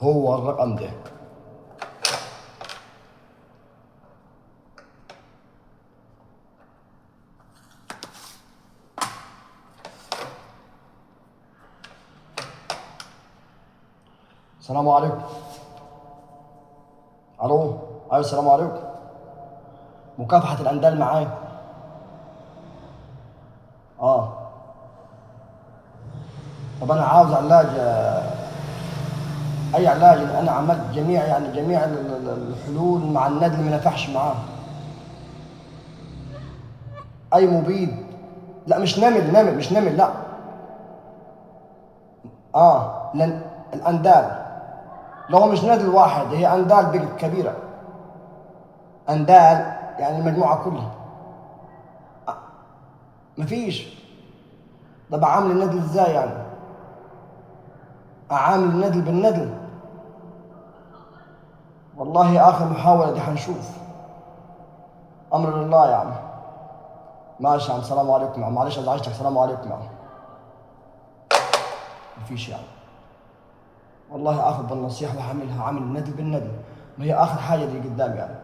هو الرقم ده. السلام عليكم. الو. ايوه السلام عليكم. مكافحة الاندال معايا. اه. طب انا عاوز علاج، اي علاج. انا عملت جميع الحلول مع الندل ما نفعش معاه. اي مبيد. لا مش نمل، مش نمل، لا. لان الاندال، لو هو مش ندل واحد، هي اندال كبيرة. اندال يعني المجموعة كلها. مفيش. طب اعامل الندل ازاي يعني؟ اعامل الندل بالندل؟ والله اخر محاولة دي، حنشوف. امر لله يا عم. ماشي يا عم، السلام عليكم يا عم، معلش ازعجتك، السلام عليكم يا عم. مفيش يعني. والله اخذ بالنصيحة وهعملها، عامل الندل بالندل، ما هي اخر حاجة دي قدامي يعني.